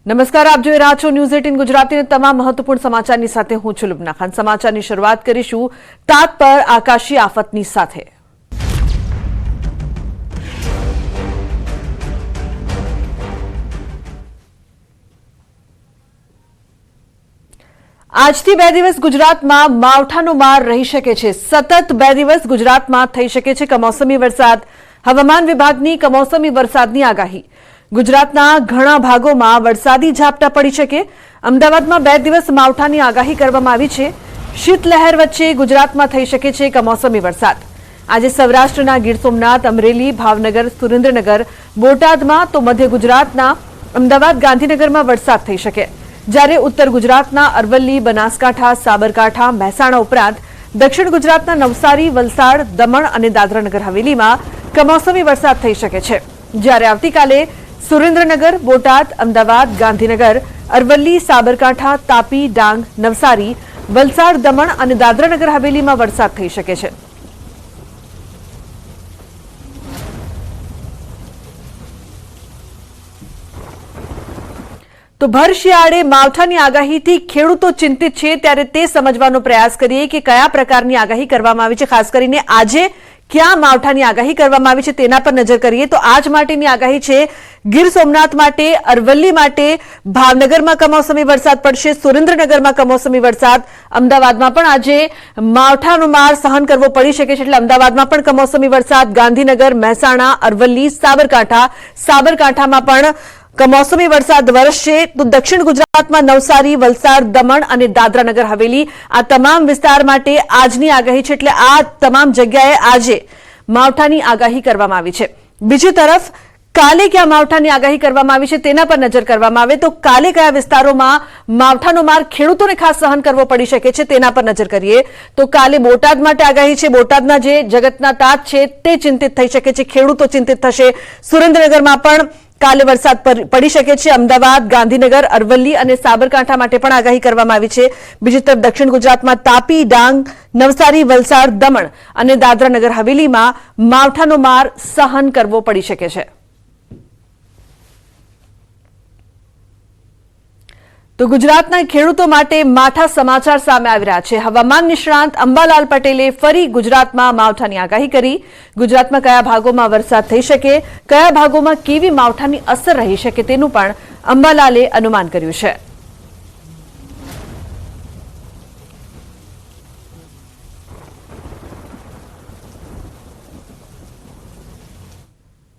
નમસ્કાર, આપ જોઈ રહ્યા છો ન્યૂઝ 18 ગુજરાતીના તમામ મહત્વપૂર્ણ સમાચારની સાથે હું છું લુબના ખાન। સમાચારની શરૂઆત કરીશું તાત પર આકાશી આફતની સાથે। આજથી 2 દિવસ ગુજરાતમાં માવઠાનો માર રહી શકે છે। સતત 2 દિવસ ગુજરાતમાં થઈ શકે છે કમોસમી વરસાદ। હવામાન વિભાગની કમોસમી વરસાદની આગાહી। ગુજરાતના ઘણા ભાગોમાં વરસાદી ઝાપટા પડી શકે। અમદાવાદમાં 2 દિવસ માવઠાની આગાહી કરવામાં આવી છે। શીતલહેર વચ્ચે ગુજરાતમાં થઈ શકે છે કમોસમી વરસાદ। આજે સૌરાષ્ટ્રના ગીર સોમનાથ, અમરેલી, ભાવનગર, સુરેન્દ્રનગર, બોટાદમાં તો મધ્ય ગુજરાતના અમદાવાદ, ગાંધીનગરમાં વરસાદ થઈ શકે। જ્યારે ઉત્તર ગુજરાતના અરવલ્લી, બનાસકાંઠા, સાબરકાંઠા, મહેસાણા ઉપરાંત દક્ષિણ ગુજરાતના નવસારી, વલસાડ, દમણ અને દાદરાનગર હવેલીમાં કમોસમી વરસાદ થઈ શકે છે। જ્યારે આવતીકાલે સુરેન્દ્રનગર, બોટાદ, અમદાવાદ, ગાંધીનગર, અરવલ્લી, સાબરકાંઠા, તાપી, ડાંગ, નવસારી, વલસાડ, દમણ અને દાદરાનગર હવેલીમાં વરસાદ થઈ શકે છે। તો ભર શિયાળે માવઠાની આગાહીથી ખેડૂતો ચિંતિત છે, ત્યારે તે સમજવાનો પ્રયાસ કરીએ કે કયા પ્રકારની આગાહી કરવામાં આવી છે। ખાસ કરીને આજે ક્યાં માવઠાની આગાહી કરવામાં આવી છે તેના પર નજર કરીએ તો આજ માટેની આગાહી છે ગીર સોમનાથ માટે, અરવલ્લી માટે, ભાવનગરમાં કમોસમી વરસાદ પડશે, સુરેન્દ્રનગરમાં કમોસમી વરસાદ, અમદાવાદમાં પણ આજે માવઠાનો માર સહન કરવો પડી શકે છે એટલે અમદાવાદમાં પણ કમોસમી વરસાદ, ગાંધીનગર, મહેસાણા, અરવલ્લી, સાબરકાંઠામાં પણ કમોસમી વરસાદ વરસશે। તો દક્ષિણ ગુજરાતમાં નવસારી, વલસાડ, દમણ અને દાદરાનગર હવેલી આ તમામ વિસ્તાર માટે આજની આગાહી છે એટલે આ તમામ જગ્યાએ આજે માવઠાની આગાહી કરવામાં આવી છે। બીજી તરફ કાલે ક્યાં માવઠાની આગાહી કરવામાં આવી છે તેના પર નજર કરવામાં આવે તો કાલે કયા વિસ્તારોમાં માવઠાનો માર ખેડૂતોને ખાસ સહન કરવો પડી શકે છે તેના પર નજર કરીએ તો કાલે બોટાદ માટે આગાહી છે। બોટાદના જે જગતના તાત છે તે ચિંતિત થઈ શકે છે, ખેડૂતો ચિંતિત થશે। સુરેન્દ્રનગરમાં પણ કાલે વરસાદ પડી શકે છે। અમદાવાદ, ગાંધીનગર, અરવલ્લી અને સાબરકાંઠા માટે પણ આગાહી કરવામાં આવી છે। બીજી તરફ દક્ષિણ ગુજરાતમાં તાપી, ડાંગ, નવસારી, વલસાડ, દમણ અને દાદરાનગર હવેલીમાં માવઠાનો માર સહન કરવો પડી શકે છે। તો ગુજરાતના ખેડૂતો માટે માઠા સમાચાર સામે આવી રહ્યા છે। હવામાન નિષ્ણાંત અંબાલાલ પટેલે ફરી ગુજરાતમાં માવઠાની આગાહી કરી। ગુજરાતમાં કયા ભાગોમાં વરસાદ થઈ શકે, કયા ભાગોમાં કેવી માવઠાની અસર રહી શકે તેનું પણ અંબાલાલે અનુમાન કર્યું છે।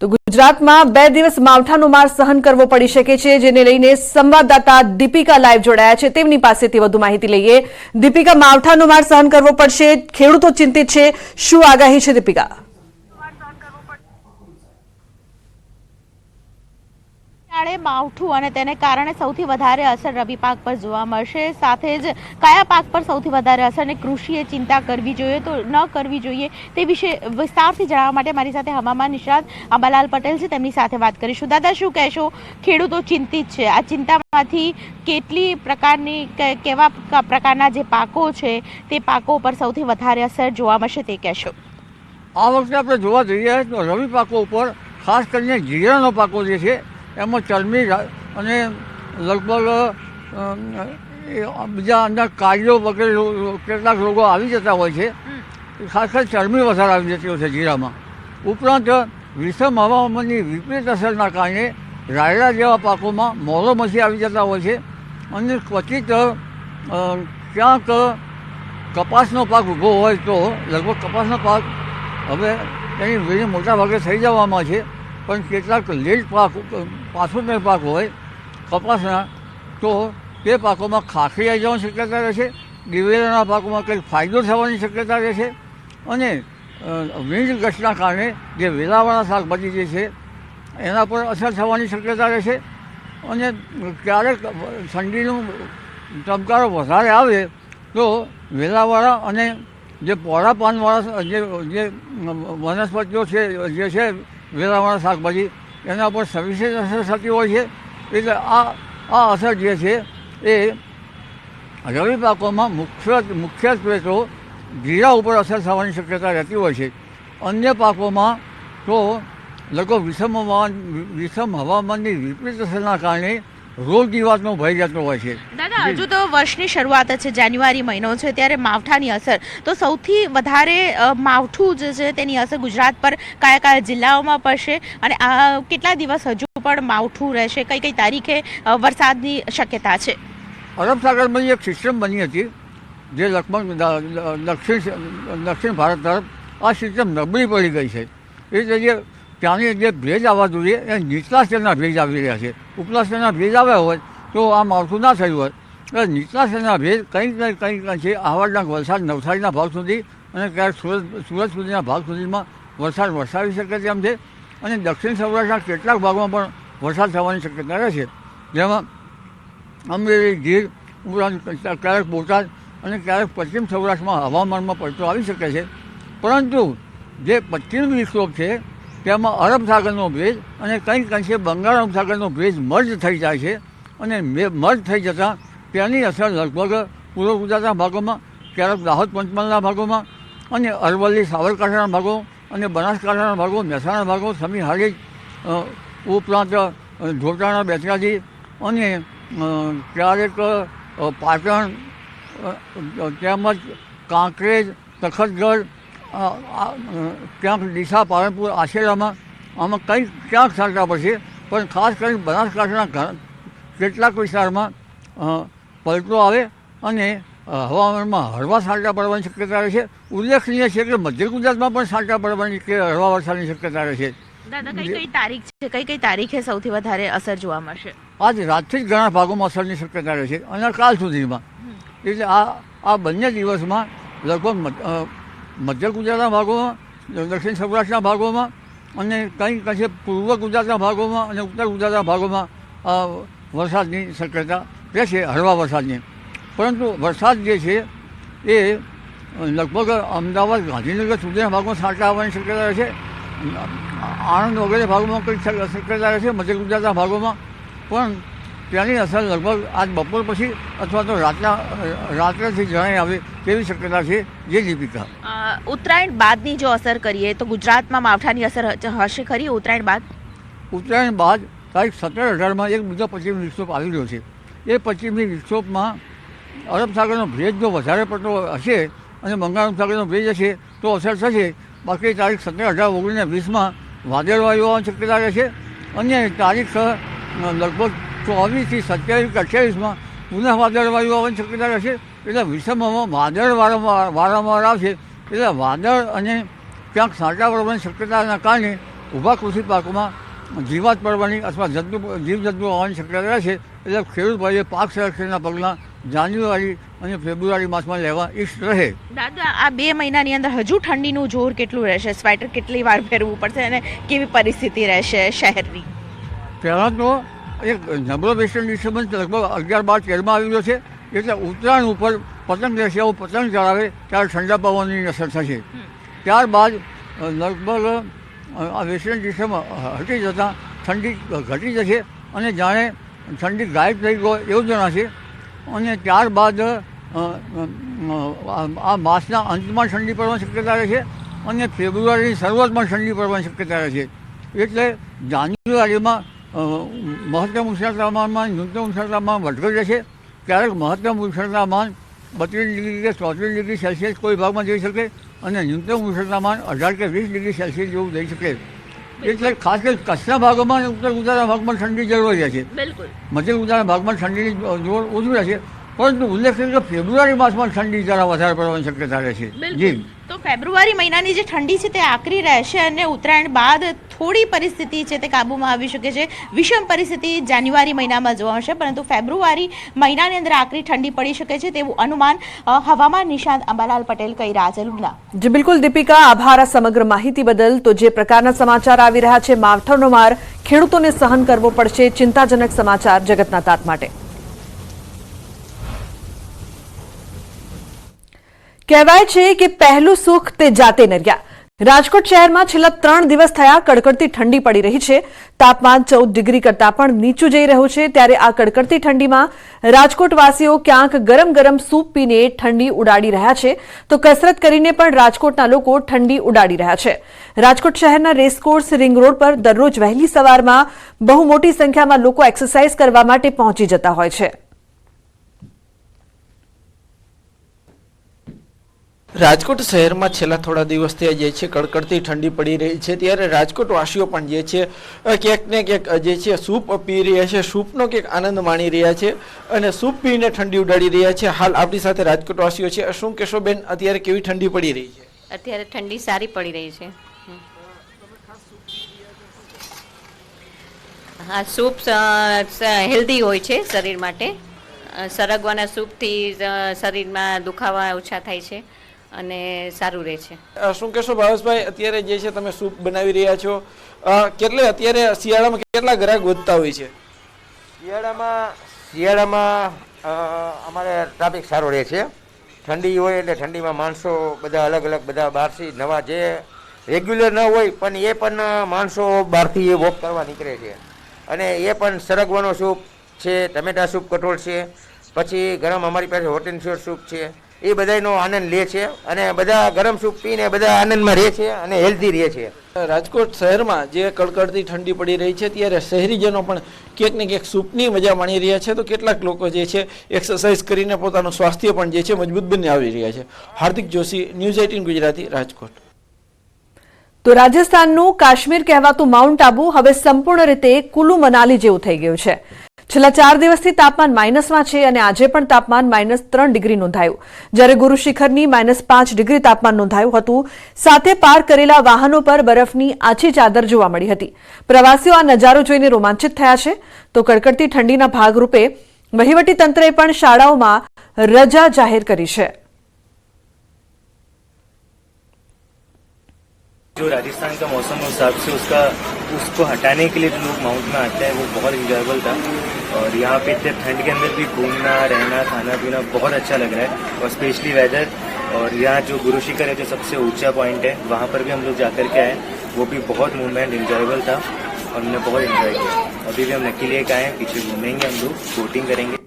તો ગુજરાતમાં 2 દિવસ માવઠાનો માર સહન કરવો પડી શકે છે, જેને લઈને સંવાદદાતા દીપિકા લાઈવ જોડાયા છે, તેમની પાસેથી વધુ માહિતી લઈએ। દીપિકા, માવઠાનો માર સહન કરવો પડશે, ખેડૂતો ચિંતિત છે, શું આગાહી છે દીપિકા? માવઠું અને તેને કારણે સૌથી વધારે અસર રવિ પાક પર જોવા મળશે। સાથે જ કયા પાક પર સૌથી વધારે અસર અને કૃષિએ ચિંતા કરવી જોઈએ તો ન કરવી જોઈએ તે વિશે વિસ્તારથી જણાવવા માટે મારી સાથે હવામાન નિષ્ણાત અંબાલાલ પટેલ છે, તેમની સાથે વાત કરીશું। દાદા, શું કહેશો? ખેડૂતો ચિંતિત છે, આ ચિંતામાંથી કેટલી પ્રકારની કેવા પ્રકારના જે પાકો છે તે પાકો પર સૌથી વધારે અસર જોવા મળશે તે કહેશો? આ વખતે આપણે જોવા જઈએ તો રવિ પાકો ઉપર ખાસ કરીને જીરાનો પાકો જે છે એમાં ચરમી અને લગભગ બીજા અંદર કાર્યો વગેરે કેટલાક રોગો આવી જતા હોય છે। ખાસ કરી ચરમી વધારે આવી જતી હોય છે જીરામાં। ઉપરાંત વિષમ હવામાનની વિપરીત અસરના કારણે રાયડા જેવા પાકોમાં મોરો મસી આવી જતા હોય છે અને ક્વચિત ક્યાંક કપાસનો પાક ઊભો હોય તો લગભગ કપાસનો પાક હવે તેની વીણી મોટા ભાગે થઈ જવામાં છે, પણ કેટલાક લેટ પાક, પાછળનો પાક હોય કપાસના તો તે પાકોમાં ખાખરી આવી જવાની શક્યતા રહે છે। દિવેલાના પાકોમાં કંઈક ફાયદો થવાની શક્યતા રહે છે અને વિન્ડ ગસ્ટના કારણે જે વેલાવાળા શાકભાજી જે છે એના પર અસર થવાની શક્યતા રહે છે અને ક્યારેક ઠંડીનું ચમકારો વધારે આવે તો વેલાવાળા અને જે પોળા પાનવાળા જે વનસ્પતિઓ છે જે છે વેલાવાળા શાકભાજી એના પર સવિશેષ અસર થતી હોય છે। એટલે આ અસર જે છે એ રવિ પાકોમાં મુખ્યત્વે તો જીરા ઉપર અસર થવાની શક્યતા રહેતી હોય છે। અન્ય પાકોમાં તો લગભગ વિષમ હવામાનની વિપરીત અસરના કારણે રોગ જીવાતનો ભય રહેતો હોય છે. દાદા, હજુ તો વર્ષની શરૂઆત જ છે, જાન્યુઆરી મહિનો છે, ત્યારે માવઠાની અસર તો સૌથી વધારે માવઠું જે છે તેની અસર ગુજરાત પર કયા કયા જિલ્લાઓમાં પડશે અને આ કેટલા દિવસ હજુ પણ માવઠું રહેશે, કઈ કઈ તારીખે વરસાદની શક્યતા છે? અરબ સાગરમાં એક સિસ્ટમ બની હતી જે લગભગ દક્ષિણ ભારત તરફ આ સિસ્ટમ નબળી પડી ગઈ છે. એ જગ્યાએ ત્યાંની જે ભેજ આવવા જોઈએ એ નીચલા સ્તરના ભેજ આવી રહ્યા છે. ઉપલા સ્તરના ભેજ આવ્યા હોય તો આ માવઠું ના થયું હોય. એટલે નીચલા સ્તરના ભેજ કંઈક છે આવડના વલસાડ નવસારીના ભાગ સુધી અને ક્યારેક સુરત સુધીના ભાગ સુધીમાં વરસાદ વરસાવી શકે તેમ છે. અને દક્ષિણ સૌરાષ્ટ્રના કેટલાક ભાગમાં પણ વરસાદ થવાની શક્યતા રહે છે, જેમાં અમરેલી, ગીર ઉપરાંત ક્યારેક બોટાદ અને ક્યારેક પશ્ચિમ સૌરાષ્ટ્રમાં હવામાનમાં પલટો આવી શકે છે. પરંતુ જે પશ્ચિમ વિક્ષોભ છે તેમાં અરબ સાગરનો ભેજ અને કંઈક અંશે બંગાળ ઉપસાગરનો ભેજ મર્જ થઈ જાય છે અને મર્જ થઈ જતાં તેની અસર લગભગ પૂર્વ ગુજરાતના ભાગોમાં, ક્યારેક દાહોદ પંચમહાલના ભાગોમાં અને અરવલ્લી સાબરકાંઠાના ભાગો અને બનાસકાંઠાના ભાગો, મહેસાણા ભાગો, સમી હારીજ ઉપરાંત ઢોટાણા, બેચરાજી અને ક્યારેક પાટણ તેમજ કાંકરેજ, તખતગઢ, ક્યાંક ડીસા, પાલનપુર, આશેરામાં આમાં ક્યાંક છાંટા પડશે. પણ ખાસ કરીને બનાસકાંઠાના કેટલાક વિસ્તારમાં પલટો આવે અને હવામાનમાં હળવા છાંટા પડવાની શક્યતા રહે છે. ઉલ્લેખનીય છે કે મધ્ય ગુજરાતમાં પણ છાંટા પડવાની કે હળવા વરસાદની શક્યતા રહે છે. દાદા, કઈ તારીખ છે, કઈ તારીખે સૌથી વધારે અસર જોવા મળશે? આજ રાતથી જ ઘણા ભાગોમાં અસરની શક્યતા રહે છે અને કાલ સુધીમાં. એટલે આ બંને દિવસમાં લગભગ મધ્ય ગુજરાતના ભાગોમાં, દક્ષિણ સૌરાષ્ટ્રના ભાગોમાં અને કંઈક અંશે પૂર્વ ગુજરાતના ભાગોમાં અને ઉત્તર ગુજરાતના ભાગોમાં વરસાદની શક્યતા રહેશે, હળવા વરસાદની. પરંતુ વરસાદ જે છે એ લગભગ અમદાવાદ, ગાંધીનગર સુધીના ભાગમાં છાંટા આવવાની શક્યતા રહેશે. આણંદ વગેરે ભાગોમાં કંઈક શક્યતા રહેશે, મધ્ય ગુજરાતના ભાગોમાં પણ તેની અસર લગભગ આજ બપોર પછી અથવા તો રાત્રેથી જણાઈ આવે તેવી શક્યતા છે. જે દીપિકા, ઉત્તરાયણ બાદની જો અસર કરીએ તો ગુજરાતમાં માવઠાની અસર હશે ખરી ઉત્તરાયણ બાદ? ઉત્તરાયણ બાદ તારીખ 17-18માં એક બીજો પશ્ચિમી વિક્ષોભ આવી રહ્યો છે. એ પશ્ચિમી વિક્ષોભમાં અરબ સાગરનો ભેજ જો વધારે પડતો હશે અને બંગાળ ઉપસાગરનો ભેજ હશે તો અસર થશે. બાકી તારીખ 17, 18, 19 અને 20માં વાદળવાયુ આવવાની શક્યતા રહેશે અને તારીખ લગભગ 24 થી 27 કે 28માં પુનઃ વાદળવાયુ આવવાની શક્યતા રહેશે. એટલે વિષમમાં વાદળ વારંવાર આવશે. એટલે વાદળ અને ક્યાંક છાંટા પડવાની શક્યતાના કારણે ઊભા કૃષિ પાકોમાં જીવાત પડવાની અથવા જીવજંતુ આવવાની શક્યતા રહેશે. એટલે ખેડૂત ભાઈએ પાક સંરક્ષણના પગલાં જાન્યુઆરી અને ફેબ્રુઆરી માસમાં લેવા ઈચ્છ રહે. દાદા, આ 2 મહિનાની અંદર હજુ ઠંડીનું જોર કેટલું રહેશે? સ્વેટર કેટલી વાર પહેરવું પડશે અને કેવી પરિસ્થિતિ રહેશે શહેરની? પહેલાં તો એક નબળો વેસ્ટર્ન ડિસ્ટર્બન્સ લગભગ 11, 12, 13માં આવી રહ્યો છે. એટલે ઉત્તરાયણ ઉપર પતંગ રશિયાઓ પતંગ ચડાવે ત્યારે ઠંડા પવનની અસર થશે. ત્યારબાદ લગભગ આ વેસ્ટર્ન ડિસ્ટર્બન્સ હટી જતાં ઠંડી ઘટી જશે અને જાણે ઠંડી ગાયબ થઈ ગયો એવું જણાશે. અને ત્યારબાદ આ માસના અંતમાં ઠંડી પડવાની શક્યતા રહેશે અને ફેબ્રુઆરીની શરૂઆતમાં ઠંડી પડવાની શક્યતા રહેશે. એટલે જાન્યુઆરીમાં મહત્તમ ઉષ્ણતામાનમાં ન્યૂનતમ ઉષ્ણતામાન વધઘટ રહેશે. ક્યારેક મહત્તમ ઉષ્ણતામાન 32 ડિગ્રી કે 34 ડિગ્રી સેલ્સિયસ કોઈ ભાગમાં જઈ શકે અને ન્યૂનતમ ઉષ્ણતામાન 18 કે 20 ડિગ્રી સેલ્સિયસ જેવું જઈ શકે. એટલે ખાસ કરી કચ્છના ભાગોમાં અને ઉત્તર ગુજરાતના ભાગમાં ઠંડી જરૂરી રહેશે. મધ્ય ગુજરાતના ભાગમાં ઠંડીની જોર ઓછું રહેશે. પરંતુ ઉલ્લેખનીય કે ફેબ્રુઆરી માસમાં ઠંડી જરા વધારે પડવાની શક્યતા રહેશે. જી, તો ફેબ્રુઆરી મહિનાની જે ઠંડી છે તે આકરી રહેશે અને ઉત્તરાયણ બાદ થોડી પરિસ્થિતિ છે તે કાબૂમાં આવી શકે છે. વિષમ પરિસ્થિતિ જાન્યુઆરી મહિનામાં જોવા મળશે, પરંતુ ફેબ્રુઆરી મહિનાની અંદર આકરી ઠંડી પડી શકે છે તેવું અનુમાન હવામાન નિષ્ણાત અંબાલાલ પટેલ કહી રહ્યા છે. લુગના જી બિલકુલ દીપિકા, આભાર આ સમગ્ર માહિતી બદલ. તો જે પ્રકારના સમાચાર આવી રહ્યા છે, માવઠાનો માર ખેડૂતોને સહન કરવો પડશે, ચિંતાજનક સમાચાર જગતના તાત માટે. કહેવાય છે કે પહેલું સુખ તે જાતે નર્યા. રાજકોટ શહેરમાં છેલ્લા 3 દિવસ થયા કડકડતી ઠંડી પડી રહી છે। તાપમાન 14 ડિગ્રી કરતાં પણ નીચું જઈ રહ્યું છે। ત્યારે આ કડકડતી ઠંડીમાં રાજકોટવાસીઓ ક્યાંક ગરમ ગરમ સૂપ પીને ઠંડી ઉડાડી રહ્યા છે, તો કસરત કરીને પણ રાજકોટના લોકો ઠંડી ઉડાડી રહ્યા છે। રાજકોટ શહેરના રેસકોર્સ રિંગ રોડ પર દરરોજ વહેલી સવારમાં બહુ મોટી સંખ્યામાં લોકો એક્સરસાઇઝ કરવા માટે પહોંચી જતા હોય છે। રાજકોટ શહેરમાં છેલ્લા થોડા દિવસથી જે છે કડકડતી ઠંડી પડી રહી છે, ત્યારે રાજકોટવાસીઓ પણ જે છે ક્યાંક ને ક્યાંક જે છે સૂપ પી રહ્યા છે, સૂપનો ક્યાંક આનંદ માણી રહ્યા છે અને સૂપ પીને ઠંડી ઉડાડી રહ્યા છે। હાલ આપણી સાથે રાજકોટવાસીઓ છે। શું કહેશો બેન, અત્યારે કેવી ઠંડી પડી રહી છે? અત્યારે ઠંડી સારી પડી રહી છે। હા, સૂપ હેલ્ધી હોય છે શરીર માટે। સરગવાના સૂપથી શરીરમાં દુખાવા ઓછા થાય છે અને સારું રહે છે। શું કહેશો ભાવેશભાઈ, અત્યારે જે છે તમે સૂપ બનાવી રહ્યા છો, અત્યારે શિયાળામાં કેટલા ગ્રાહક વધતા હોય છે? શિયાળામાં અમારે ટ્રાફિક સારો રહે છે। ઠંડી હોય એટલે ઠંડીમાં માણસો બધા અલગ અલગ બધા બહારથી નવા જે રેગ્યુલર ન હોય પણ એ પણ માણસો બહારથી વોક કરવા નીકળે છે અને એ પણ સરગવાનો સૂપ છે, ટમેટા સૂપ કઠોળ છે, પછી ગરમ અમારી પાસે હોટ એન્ડ શ્યોર સૂપ છે, એ બધાનો આનંદ લે છે અને બધા ગરમ સૂપ પીને બધા આનંદમાં રહે છે અને હેલ્ધી રહે છે। રાજકોટ શહેરમાં જે કડકડતી ઠંડી પડી રહી છે, ત્યારે શહેરીજનો પણ ક્યાંક ને ક્યાંક સૂપની મજા માણી રહ્યા છે, તો કેટલાક લોકો જે છે એક્સરસાઇઝ કરીને પોતાનું સ્વાસ્થ્ય પણ જે છે મજબૂત બની આવી રહ્યા છે। હાર્દિક જોશી, ન્યૂઝ 18 ગુજરાતી, રાજકોટ। તો રાજસ્થાનનું કાશ્મીર કહેવાતું માઉન્ટ આબુ હવે સંપૂર્ણ રીતે કુલુ મનાલી જેવું થઈ ગયું છે। છેલ્લા 4 દિવસથી તાપમાન માઇનસમાં છે અને આજે પણ તાપમાન -3 ડિગ્રી નોંધાયું, જ્યારે ગુરુ શિખરની -5 ડિગ્રી તાપમાન નોંધાયું હતું। સાથે પાર્ક કરેલા વાહનો પર બરફની આછી ચાદર જોવા મળી હતી। પ્રવાસીઓ આ નજારો જોઈને રોમાંચિત થયા છે। તો કડકડતી ઠંડીના ભાગરૂપે વહીવટીતંત્રએ પણ શાળાઓમાં રજા જાહેર કરી છે। जो राजस्थान का मौसम है उस हिसाब से उसको हटाने के लिए जो लोग माउंट में आते हैं वो बहुत इंजॉयबल था और यहाँ पे इतने ठंड के अंदर भी घूमना रहना खाना पीना बहुत अच्छा लग रहा है और स्पेशली वेदर। और यहाँ जो गुरु शिखर है जो सबसे ऊंचा पॉइंट है वहाँ पर भी हम लोग जाकर के आए, वो भी बहुत मूवमेंट इंजॉयबल था और हमने बहुत इंजॉय किया। अभी भी हम नक्की लेक आए हैं, पीछे घूमेंगे हम लोग, बोटिंग करेंगे।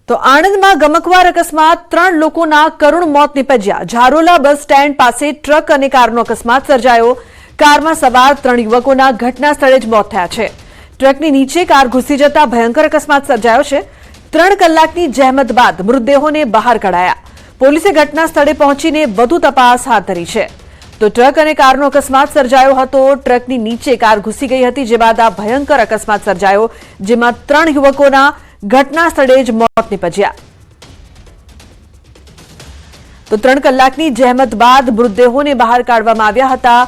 તો આણંદમાં ગમકવાર અકસ્માત, 3 લોકોના કરુણ મોત નીપજ્યા। ઝારોલા બસ સ્ટેન્ડ પાસે ટ્રક અને કારનો અકસ્માત સર્જાયો। કારમાં સવાર 3 યુવકોના ઘટના સ્થળે જ મોત થયા છે। ટ્રકની નીચે કાર ઘૂસી જતા ભયંકર અકસ્માત સર્જાયો છે। 3 કલાકની જહેમત બાદ મૃતદેહોને બહાર કઢાયા। પોલીસે ઘટના સ્થળે પહોંચીને વધુ તપાસ હાથ ધરી છે। તો ટ્રક અને કારનો અકસ્માત સર્જાયો હતો। ટ્રકની નીચે કાર ઘૂસી ગઈ હતી, જે બાદ આ ભયંકર અકસ્માત સર્જાયો, જેમાં 3 યુવકોના ઘટના સ્થળે જ મોત નીપજ્યા। તો 3 કલાકની જહેમત બાદ મૃતદેહોને બહાર કાઢવામાં આવ્યા હતા।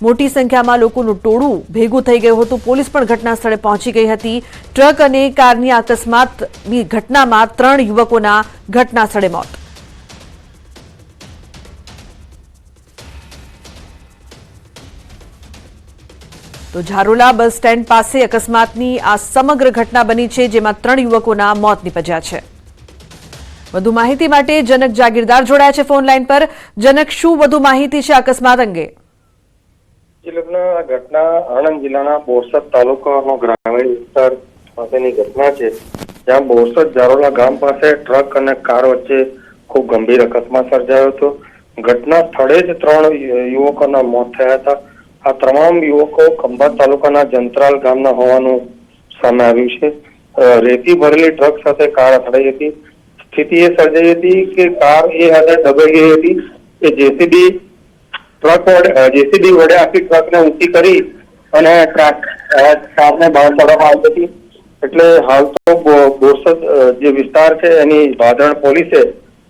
મોટી સંખ્યામાં લોકોનું ટોળું ભેગું થઈ ગયું હતું। પોલીસ પણ ઘટના સ્થળે પહોંચી ગઈ હતી। ટ્રક અને કારની અકસ્માતની ઘટનામાં 3 યુવકોના ઘટના સ્થળે મોત। તો ઝારોલા બસ સ્ટેન્ડ પાસે અકસ્માતની આ સમગ્ર ઘટના બની છે, જેમાં 3 યુવકોના મોત નીપજ્યા છે। વધુ માહિતી માટે જનક જાગીરદાર જોડાયા છે ફોન લાઈન પર। જનક, શું વધુ માહિતી છે અકસ્માત અંગે? આ ઘટના આણંદ જિલ્લાના બોરસદ તાલુકાનો ગ્રામીણ વિસ્તાર પાસેની ઘટના છે, જ્યાં બોરસદ ઝારોલા ગામ પાસે ટ્રક અને કાર વચ્ચે ખૂબ ગંભીર અકસ્માત સર્જાયો હતો। ઘટના સ્થળે જ 3 યુવકોના મોત થયા હતા। આ તમામ યુવકો ખંભાત તાલુકાના જંત્રાલ ગામના હોવાનું સામે આવ્યું છે। રેતી ભરેલી ટ્રક સાથે કાર અથડાઈ હતી। સ્થિતિ એ સર્જાઈ હતી કે કાર એ હદે દબાઈ ગઈ હતી કે જેસીબી વડે આખી ટ્રકને ઊંચી કરી અને કારને બહાર કાઢવામાં આવી હતી। એટલે હાલ તો બોરસદ જે વિસ્તાર છે એની ભાદરણ પોલીસે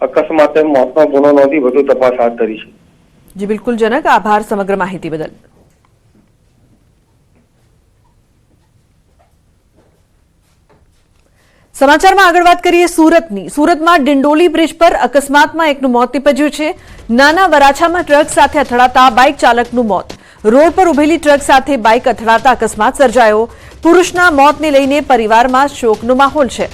અકસ્માતે મોતનો ગુનો નોંધી વધુ તપાસ હાથ ધરી છે। જી બિલકુલ જનક, આભાર સમગ્ર માહિતી બદલ। સમાચારમાં આગળ વાત કરીએ સુરતની। સુરતમાં ડિંડોલી બ્રિજ પર અકસ્માતમાં એકનું મોત નીપજ્યું છે। નાના વરાછામાં ટ્રક સાથે અથડાતા બાઇક ચાલકનું મોત। રોડ પર ઉભેલી ટ્રક સાથે બાઇક અથડાતા અકસ્માત સર્જાયો। પુરુષના મોતને લઈને પરિવારમાં શોકનો માહોલ છે।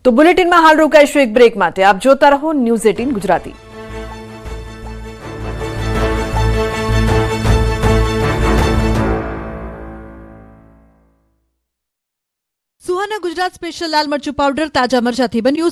તો બુલેટિનમાં હાલ રોકાઈશું એક બ્રેક માટે. આપ જોતા રહો ન્યૂઝ 18 ગુજરાતી. સુહાના ગુજરાત સ્પેશિયલ લાલ મરચું પાવડર તાજા મરચાથી બન્યું.